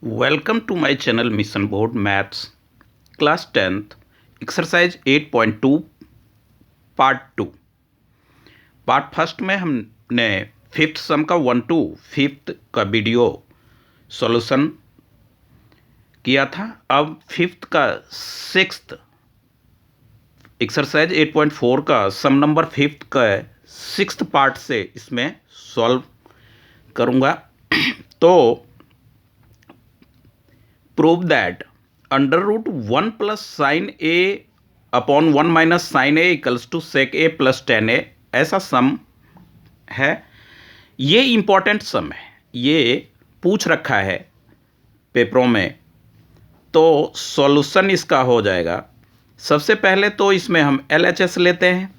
Welcome to my channel Mission Board Maths Class 10th Exercise 8.2 Part 2। Part first में हमने fifth सम का 1 to 5th का video solution किया था। अब फिफ्थ का सिक्स्थ एक्सरसाइज 8.4 का सम नंबर फिफ्थ का सिक्स्थ पार्ट से इसमें सॉल्व करूँगा। तो prove that under root 1 plus sine A upon 1 minus sine A equals to sec A plus tan A, ऐसा सम है। ये इम्पॉर्टेंट सम है, ये पूछ रखा है पेपरों में। तो सॉल्यूशन इसका हो जाएगा। सबसे पहले तो इसमें हम LHS लेते हैं।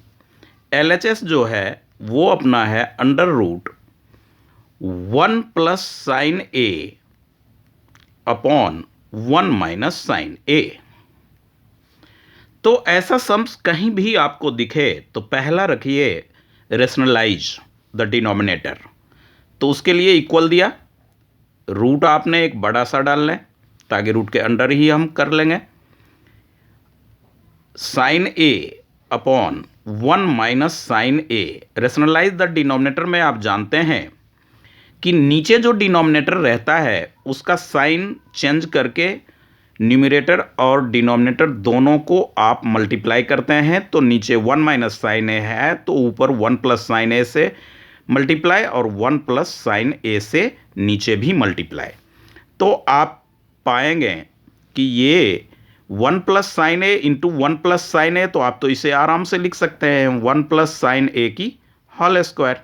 LHS जो है वो अपना है under root 1 plus sine A upon 1 minus sine ए। तो ऐसा सम्स कहीं भी आपको दिखे तो पहला रखिए रेशनलाइज द डिनोमिनेटर। तो उसके लिए इक्वल दिया, रूट आपने एक बड़ा सा डाल लें ताकि रूट के अंडर ही हम कर लेंगे। Sine A upon 1 minus sine A. Rationalize the denominator में आप जानते हैं कि नीचे जो डिनोमिनेटर रहता है उसका साइन चेंज करके न्यूमरेटर और डिनोमिनेटर दोनों को आप मल्टीप्लाई करते हैं। तो नीचे 1 माइनस साइन ए है तो ऊपर 1 प्लस साइन ए से मल्टीप्लाई और 1 प्लस साइन ए से नीचे भी मल्टीप्लाई। तो आप पाएंगे कि ये 1 plus sine A into 1 plus sine ए, तो आप तो इसे आराम से लिख सकते हैं 1 प्लस साइन ए की होल स्क्वायर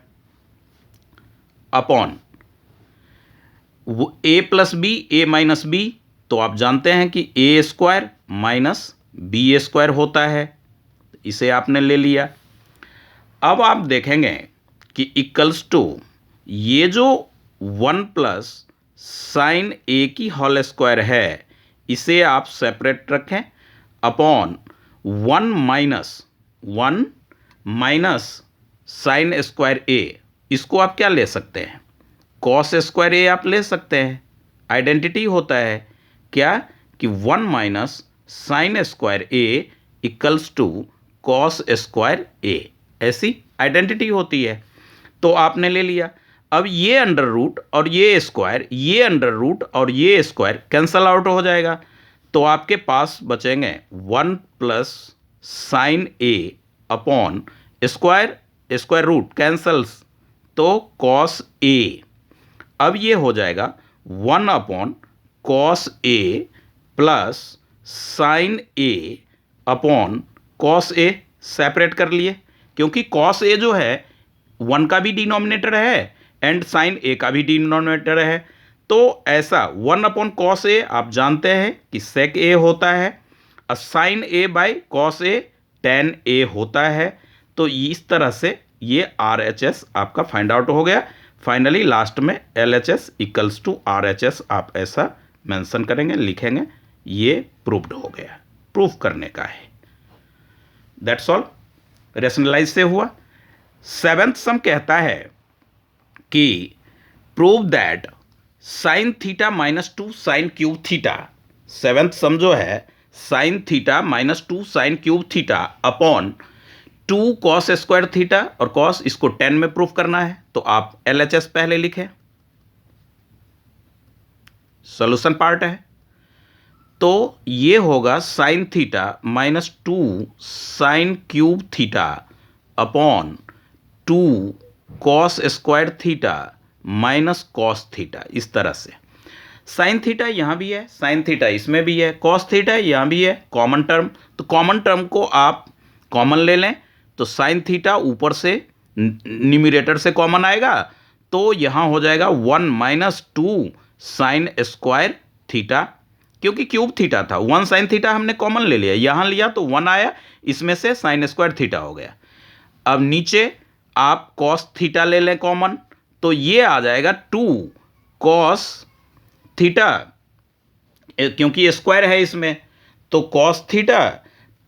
अपॉन ए प्लस बी ए माइनस बी। तो आप जानते हैं कि ए स्क्वायर माइनस बी स्क्वायर होता है, इसे आपने ले लिया। अब आप देखेंगे कि इक्वल्स टू ये जो 1 प्लस साइन ए की होल स्क्वायर है इसे आप सेपरेट रखें अपॉन 1 माइनस साइन स्क्वायर ए। इसको आप क्या ले सकते हैं, कॉस स्क्वायर ए आप ले सकते हैं। आइडेंटिटी होता है क्या कि 1 minus sine square A equals to cos square A, ऐसी आइडेंटिटी होती है। तो आपने ले लिया। अब ये अंडर रूट और ये स्क्वायर, ये अंडर रूट और ये स्क्वायर कैंसल आउट हो जाएगा। तो आपके पास बचेंगे 1 plus sine A upon square root cancels तो कॉस ए। अब ये हो जाएगा 1 upon cos A plus sine A upon cos A. Separate कर लिए क्योंकि कॉस ए जो है 1 का भी डिनोमिनेटर है एंड साइन ए का भी डिनोमिनेटर है। तो ऐसा 1 अपॉन कॉस ए आप जानते हैं कि सेक ए होता है, sine A by cos A tan A होता है। तो इस तरह से ये RHS आपका फाइंड आउट हो गया। फाइनली लास्ट में LHS इक्वल्स टू RHS आप ऐसा मेंशन करेंगे, लिखेंगे। ये प्रूव्ड हो गया, प्रूफ करने का है। दैट्स ऑल, रेशनलाइज से हुआ। सेवेंथ सम कहता है कि prove that sine theta minus 2 sine cube theta. Seventh sum जो है sine theta minus 2 sine cube theta upon 2 cos square theta, और कॉस इसको 10 में प्रूफ करना है। तो आप LHS पहले लिखें, सॉल्यूशन पार्ट है। तो ये होगा sign theta minus 2 sine cube theta upon 2 cos square theta minus cos theta. इस तरह से साइन थीटा यहाँ भी है, साइन थीटा इसमें भी है, कॉस थीटा यहाँ भी है, कॉमन टर्म। तो कॉमन टर्म को आप कॉमन ले लें तो साइन थीटा ऊपर से न्यूमरेटर से कॉमन आएगा तो यहाँ हो जाएगा 1 माइनस 2 साइन स्क्वायर थीटा। क्योंकि क्यूब थीटा था, 1 साइन थीटा हमने कॉमन ले लिया, यहाँ लिया तो 1 आया, इसमें से साइन स्क्वायर थीटा हो गया। अब नीचे आप कॉस थीटा ले लें कॉमन, तो ये आ जाएगा 2 कॉस थीटा, क्योंकि स्क्वायर है इसमें, तो कॉस थीटा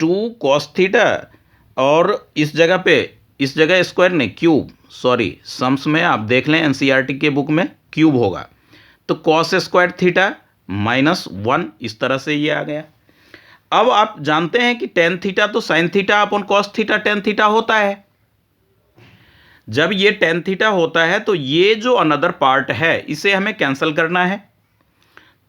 2 कॉस थीटा, और इस जगह स्क्वायर नहीं क्यूब, सॉरी सम्स में आप देख लें NCERT के बुक में क्यूब होगा। तो कॉस स्क्वायर थीटा -1, इस तरह से ये आ गया। अब आप जानते हैं कि टेन थीटा तो sign theta upon cos theta tan theta होता है। जब ये टेन थीटा होता है तो ये जो अनदर पार्ट है इसे हमें कैंसिल करना है।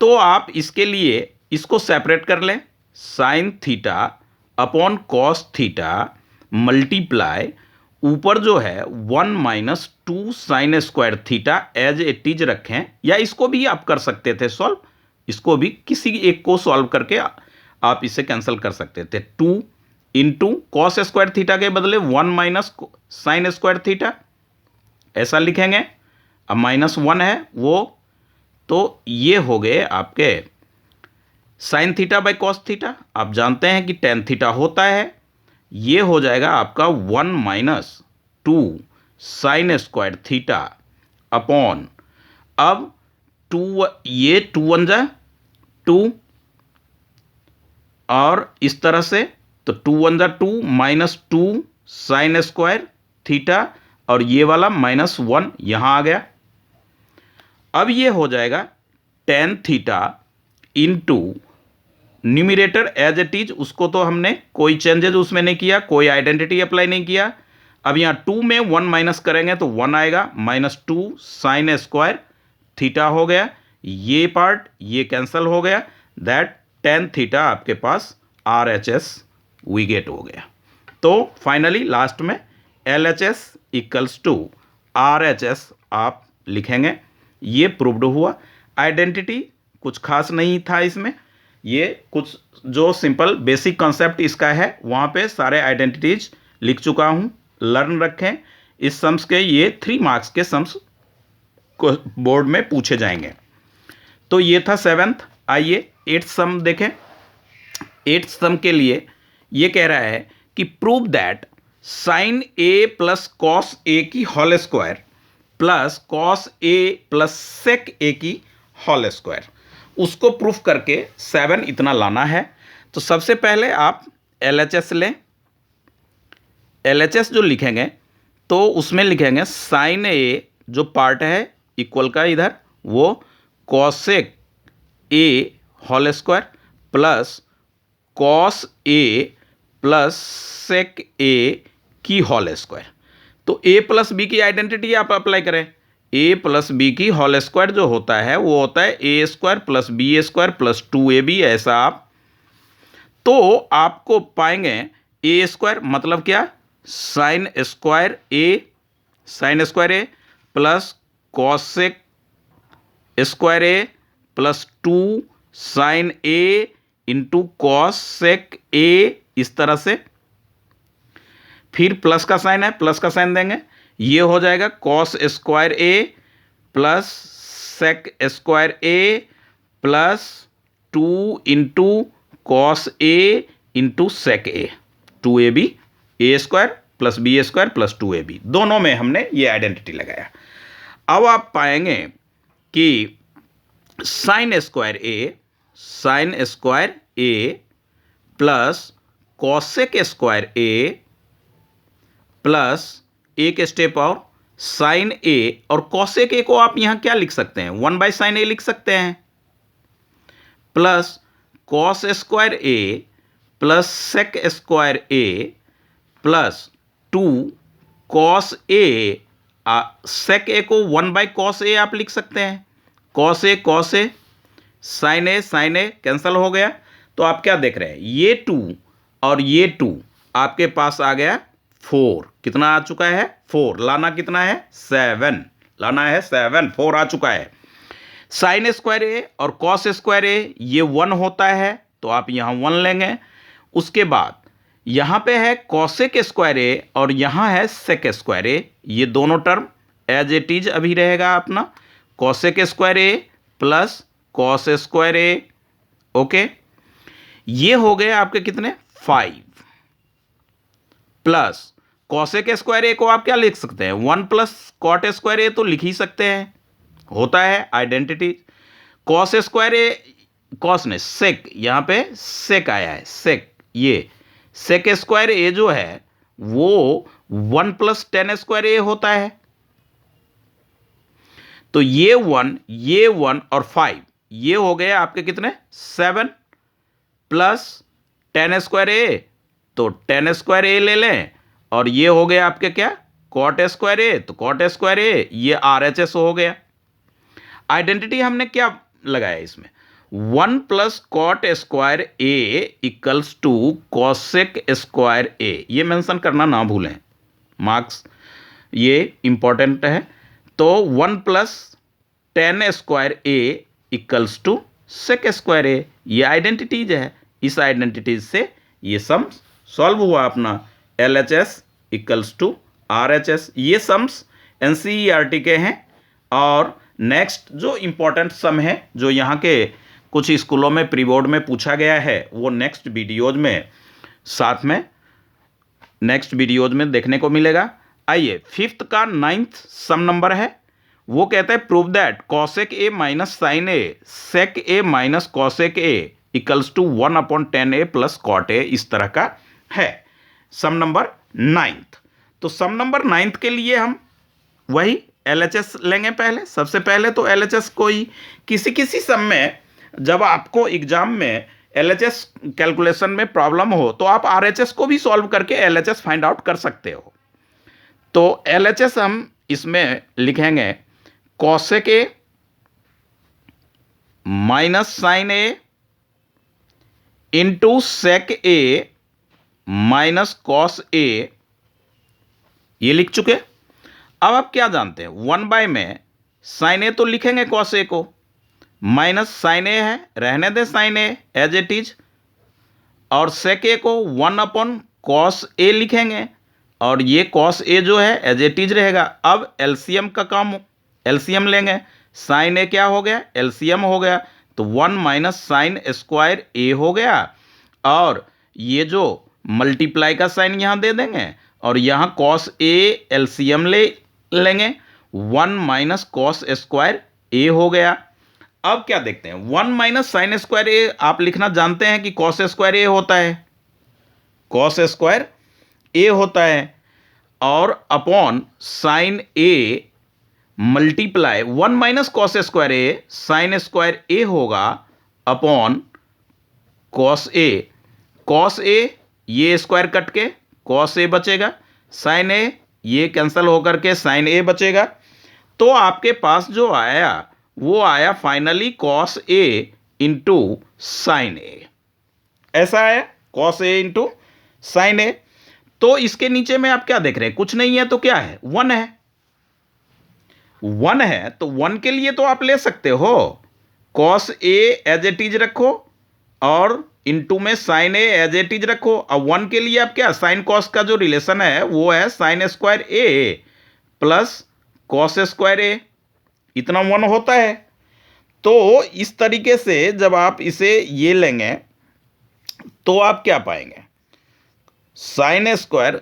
तो आप इसके लिए इसको सेपरेट कर लें, sine theta upon cos theta multiply ऊपर जो है 1 - 2 sine square theta as it is रखें, या इसको भी आप कर सकते थे सॉल्व, इसको भी किसी एक को सॉल्व करके आप इसे कैंसिल कर सकते थे। 2 इंटू कॉस स्क्वायर थीटा के बदले 1 - साइन स्क्वायर थीटा ऐसा लिखेंगे। अब -1 है वो, तो ये हो गए आपके sine theta by cos theta. आप जानते हैं कि टेन थीटा होता है, ये हो जाएगा आपका 1 - 2 साइन स्क्वायर थीटा अपॉन, अब 2 ये 2 1 जा 2 और इस तरह से, तो 2 1 जा 2 -2 साइन स्क्वायर थीटा और ये वाला -1 यहां आ गया। अब ये हो जाएगा tan theta into numerator as it is, उसको तो हमने कोई चेंजेज उसमें नहीं किया, कोई आइडेंटिटी अप्लाई नहीं किया। अब यहाँ 2 में 1 माइनस करेंगे तो 1 आएगा, -2 साइन स्क्वायर थीटा हो गया। ये पार्ट ये कैंसिल हो गया, दैट टेन थीटा आपके पास RHS वी गेट हो गया। तो फाइनली लास्ट में LHS इक्वल्स टू RHS आप लिखेंगे। ये प्रूव्ड हुआ। आइडेंटिटी कुछ खास नहीं था इसमें, ये कुछ जो सिंपल बेसिक कॉन्सेप्ट इसका है वहाँ पे सारे आइडेंटिटीज लिख चुका हूँ, लर्न रखें। इस सम्स के ये 3 मार्क्स के सम्स को बोर्ड में पूछे जाएंगे। तो ये था 7th। आइए 8th सम देखें। 8th सम के लिए ये कह रहा है कि prove that sine A plus cos A की whole square plus cos A plus sec A की होल स्क्वायर, उसको प्रूफ करके 7 इतना लाना है। तो सबसे पहले आप LHS लें। LHS जो लिखेंगे तो उसमें लिखेंगे साइन ए जो पार्ट है इक्वल का इधर, वो cosec A whole square plus cos A plus sec A की होल स्क्वायर। तो a प्लस बी की आइडेंटिटी आप अप्लाई करें। a प्लस बी की होल स्क्वायर जो होता है वो होता है a square plus B square plus 2ab, ऐसा आप तो आपको पाएंगे a स्क्वायर मतलब क्या, sine square a plus cosec square a plus 2 sine a into cosec a, इस तरह से। फिर प्लस का साइन है, प्लस का साइन देंगे, ये हो जाएगा cos square A plus sec square A plus 2 into cos A into sec A, 2ab, a square plus B square plus 2ab, दोनों में हमने ये आइडेंटिटी लगाया। अब आप पाएंगे कि sign square A plus cosec square A plus एक स्टेप और साइन ए, और कॉसेक ए को आप यहां क्या लिख सकते हैं, 1/sin a लिख सकते हैं, plus cos square A plus sec square A plus 2 cos A, sec ए को 1/cos a आप लिख सकते हैं, cos A sign A cancel हो गया। तो आप क्या देख रहे हैं, ये 2 और ये 2 आपके पास आ गया 4, कितना आ चुका है 4, लाना कितना है 7, लाना है 7, 4 आ चुका है। साइन स्क्वायर ए और कॉस स्क्वायर ए ये 1 होता है, तो आप यहाँ 1 लेंगे। उसके बाद यहाँ पे है कॉसेक स्क्वायर ए और यहाँ है सेक स्क्वायर ए, ये दोनों टर्म एज इट इज अभी रहेगा अपना, cosec square A plus cos square A. Okay, ये हो गए आपके कितने 5, प्लस कॉसेक स्क्वायर ए को आप क्या लिख सकते हैं, 1 प्लस कॉट स्क्वायर ए तो लिख ही सकते हैं, होता है आइडेंटिटी। कॉस स्क्वायर ए, कॉस ने सेक, यहाँ पे सेक आया है, सेक, ये सेक स्क्वायर ए जो है वो 1 प्लस टेन स्क्वायर ए होता है। तो ये 1 और 5 ये हो गए आपके कितने 7 प्लस टेन स्क्वायर ए, तो टेन स्क्वायर ए ले लें, और ये हो गया आपके क्या कॉट स्क्वायर ए, तो कॉट स्क्वायर ए, ये RHS हो गया। आइडेंटिटी हमने क्या लगाया इसमें, 1 plus cot square A equals to cosec square A, ये मेंशन करना ना भूलें, मार्क्स ये इंपॉर्टेंट है। तो 1 plus tan square A equals to sec square A, ये आइडेंटिटीज है। इस आइडेंटिटीज से ये सम्स सॉल्व हुआ अपना, LHS इक्वल्स टू RHS। ये सम्स NCERT के हैं। और नेक्स्ट जो इम्पोर्टेंट सम है जो यहाँ के कुछ स्कूलों में प्री बोर्ड में पूछा गया है, वो नेक्स्ट वीडियोज में साथ में नेक्स्ट वीडियोज में देखने को मिलेगा। आइए फिफ्थ का 9th सम नंबर है, वो कहता है prove that cosec A minus sine A sec A minus cosec A equals to 1/10 A plus cot A, इस तरह का है सम नंबर 9th। तो सम नंबर 9th के लिए हम वही LHS लेंगे पहले। सबसे पहले तो LHS कोई किसी सम में जब आपको एग्जाम में LHS कैलकुलेशन में प्रॉब्लम हो तो आप RHS को भी सॉल्व करके LHS फाइंड आउट कर सकते हो। तो LHS हम इसमें लिखेंगे cosec A minus sine A into sec A minus cos A, ये लिख चुके। अब आप क्या जानते हैं, 1 में साइन ए तो लिखेंगे कॉस ए को, माइनस साइन ए है, रहने दें sine A as it is, और सेक ए को 1/cos ए लिखेंगे, और ये cos ए जो है एज इट इज रहेगा। अब एलसीएम का काम, एलसीएम लेंगे, साइन ए क्या हो गया एलसीएम हो गया, तो 1 माइनस साइन स्क्वायर ए हो गया, और ये जो मल्टीप्लाई का साइन यहाँ दे देंगे, और यहाँ cos ए एलसीएम ले लेंगे, 1 माइनस कॉस स्क्वायर ए हो गया। अब क्या देखते हैं, 1 माइनस साइन स्क्वायर ए आप लिखना जानते हैं कि कॉस स्क्वायर ए होता है, कॉस स्क्वायर ए होता है, और upon sine A multiply 1 minus cos square A sign square ए होगा upon cos A. Cos A ये स्क्वायर कट के कॉस ए बचेगा, साइन ए ये कैंसिल होकर के साइन ए बचेगा। तो आपके पास जो आया वो आया finally cos A into sine A, ऐसा आया कॉस ए इंटू साइन ए। तो इसके नीचे में आप क्या देख रहे हैं, कुछ नहीं है, तो क्या है 1 है, 1 है, तो 1 के लिए तो आप ले सकते हो cos A as it is रखो, और इनटू में sine A as it is रखो। अब 1 के लिए आप क्या, साइन कॉस का जो रिलेशन है वो है sine square A plus cos square ए, इतना 1 होता है। तो इस तरीके से जब आप इसे ये लेंगे तो आप क्या पाएंगे, साइन स्क्वायर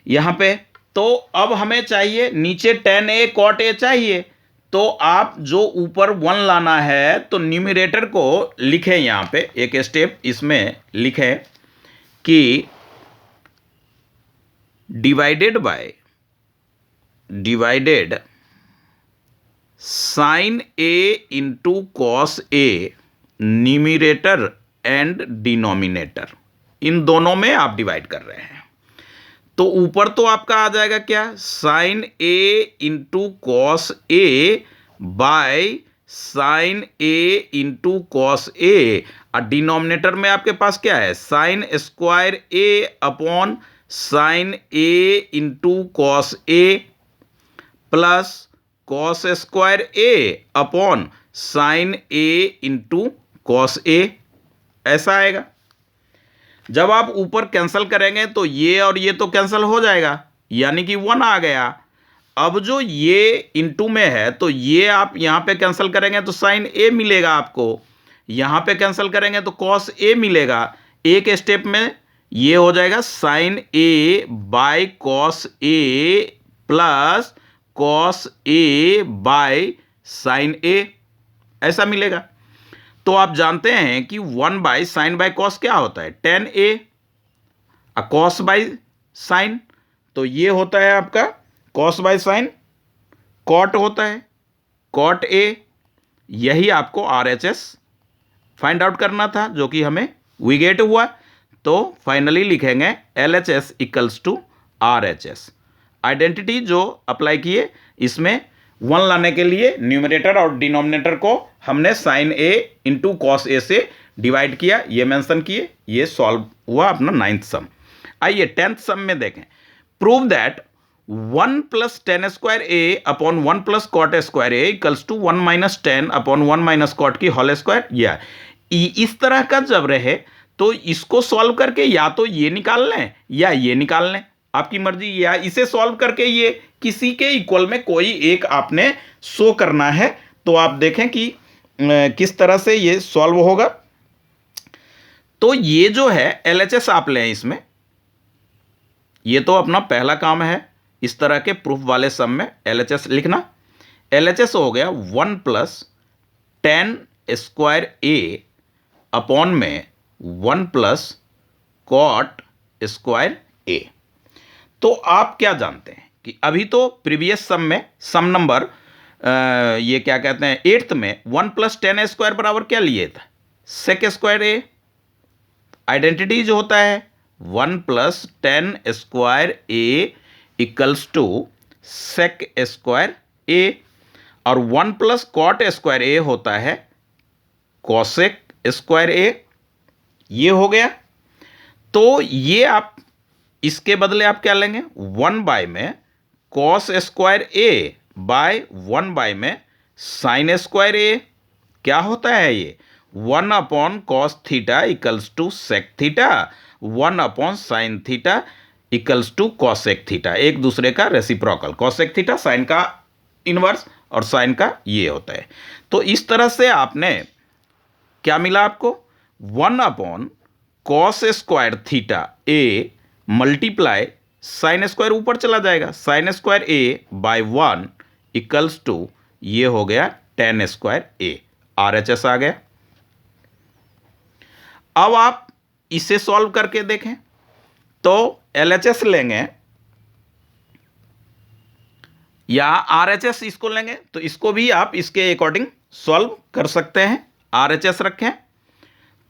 यहाँ पे। तो अब हमें चाहिए नीचे tan a cot a चाहिए, तो आप जो ऊपर 1 लाना है तो न्यूमरेटर को लिखें, यहाँ पे एक स्टेप इसमें लिखें कि divided sine A into cos A, numerator and denominator, इन दोनों में आप डिवाइड कर रहे हैं। तो ऊपर तो आपका आ जाएगा क्या, sine A into cos A by sine A into cos A, और डिनोमिनेटर में आपके पास क्या है, sine square A upon sine A into cos A plus cos square A upon sine A into cos A, ऐसा आएगा। जब आप ऊपर कैंसिल करेंगे तो ये और ये तो कैंसिल हो जाएगा, यानी कि 1 आ गया। अब जो ये इनटू में है तो ये आप यहाँ पे कैंसिल करेंगे तो साइन ए मिलेगा आपको, यहाँ पे कैंसिल करेंगे तो कॉस ए मिलेगा। एक स्टेप में ये हो जाएगा sine A by cos A plus cos A by sine A, ऐसा मिलेगा। तो आप जानते हैं कि 1 बाय साइन बाय कॉस क्या होता है, tan a, cos by sine, तो ये होता है आपका कॉस बाय साइन, कॉट होता है कॉट ए, यही आपको RHS फाइंड आउट करना था, जो कि हमें वी गेट हुआ। तो फाइनली लिखेंगे LHS equals to RHS। Identity जो अप्लाई किए, इसमें 1 लाने के लिए न्यूमरेटर और डिनोमिनेटर को हमने sine A into cos A से डिवाइड किया, ये मेंशन किए। ये सॉल्व हुआ अपना 9th सम। आइए 10th सम में देखें। Prove that 1 plus tan square A upon 1 plus cot square A equals to 1 minus tan upon 1 minus cot की होल स्क्वायर। या इस तरह का जब रहे तो इसको सॉल्व करके या तो ये निकाल लें या ये निकाल लें, आपकी मर्जी। या इसे सॉल्व करके ये किसी के इक्वल में कोई एक आपने शो करना है। तो आप देखें कि किस तरह से ये सॉल्व होगा। तो ये जो है LHS आप लें इसमें, ये तो अपना पहला काम है इस तरह के प्रूफ वाले सम में LHS लिखना। LHS हो गया 1 plus tan square A upon में 1 प्लस कॉट स्क्वायर ए। तो आप क्या जानते हैं कि अभी तो प्रीवियस सम में सम नंबर ये क्या कहते हैं 8th में 1 प्लस टेन स्क्वायर बराबर क्या लिए था, सेक स्क्वायर ए। आइडेंटिटी जो होता है 1 plus tan square A equals to sec square A, और 1 प्लस कॉट स्क्वायर ए होता है कॉसेक स्क्वायर ए। ये हो गया। तो ये आप इसके बदले आप क्या लेंगे, 1 बाय में cos square A by 1 by में साइन स्क्वायर ए। क्या होता है ये 1 upon cos theta equals to sec theta, 1 upon sine theta equals to cosec theta. एक दूसरे का रेसिप्रोकल, कॉसेक थीटा साइन का इनवर्स और साइन का ये होता है। तो इस तरह से आपने क्या मिला आपको, 1 upon cos square theta A multiply sine square ऊपर चला जाएगा, sine square A by 1 equals to ये हो गया टेन स्क्वायर ए। RHS आ गया। अब आप इसे सॉल्व करके देखें तो LHS लेंगे या RHS इसको लेंगे, तो इसको भी आप इसके अकॉर्डिंग सॉल्व कर सकते हैं। RHS रखें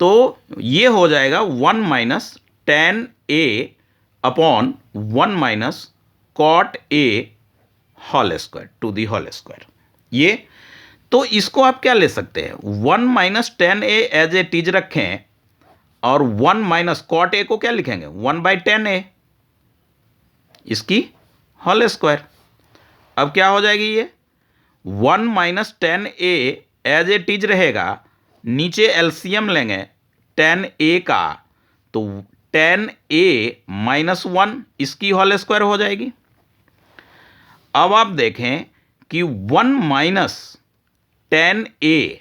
तो ये हो जाएगा 1 minus tan A upon 1 minus cot A whole square to the whole square. ये तो इसको आप क्या ले सकते हैं, 1 minus tan A as it is रखें और 1 माइनस कॉट ए को क्या लिखेंगे 1 बाई टेन ए, इसकी होल स्क्वायर। अब क्या हो जाएगी ये 1 minus tan A as it is रहेगा, नीचे एलसीएम लेंगे टेन ए का, तो टेन ए माइनस 1 इसकी होल स्क्वायर हो जाएगी। अब आप देखें कि 1 माइनस टेन ए,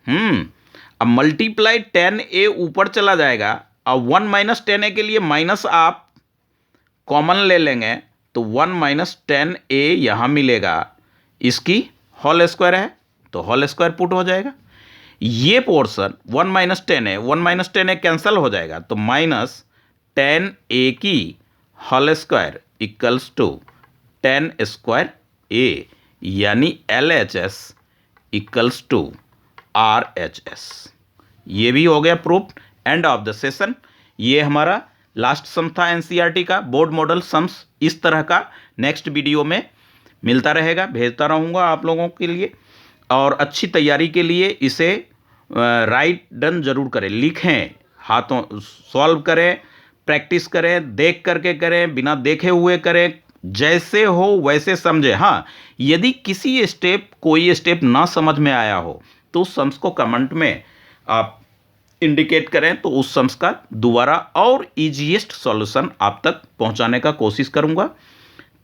अब मल्टीप्लाई टेन ए ऊपर चला जाएगा, अब 1 माइनस टेन ए के लिए माइनस आप कॉमन ले लेंगे तो 1 माइनस टेन ए यहां मिलेगा, इसकी होल स्क्वायर है तो होल स्क्वायर पुट हो जाएगा। ये portion 1 minus tan A, 1 minus tan A cancel हो जाएगा तो माइनस टेन ए की whole square equals to tan square A, यानी LHS इक्वल्स टू RHS। ये भी हो गया proof. End of the session. ये हमारा लास्ट सम था NCERT का बोर्ड मॉडल सम्स। इस तरह का नेक्स्ट वीडियो में मिलता रहेगा, भेजता रहूँगा आप लोगों के लिए। और अच्छी तैयारी के लिए इसे राइट डन जरूर करें, लिखें, हाथों सॉल्व करें, प्रैक्टिस करें, देख करके करें, बिना देखे हुए करें, जैसे हो वैसे समझे। हाँ, यदि किसी स्टेप कोई स्टेप ना समझ में आया हो तो सम्स को कमेंट में आप इंडिकेट करें, तो उस सम्स का दोबारा और ईजीएस्ट सॉल्यूशन आप तक पहुंचाने का कोशिश करूंगा।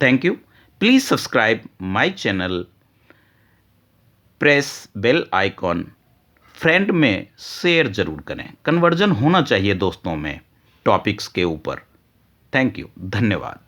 Thank you. Please subscribe my channel, press bell icon, friend में शेयर जरूर करें। कन्वर्जन होना चाहिए दोस्तों में टॉपिक्स के ऊपर। थैंक यू, धन्यवाद।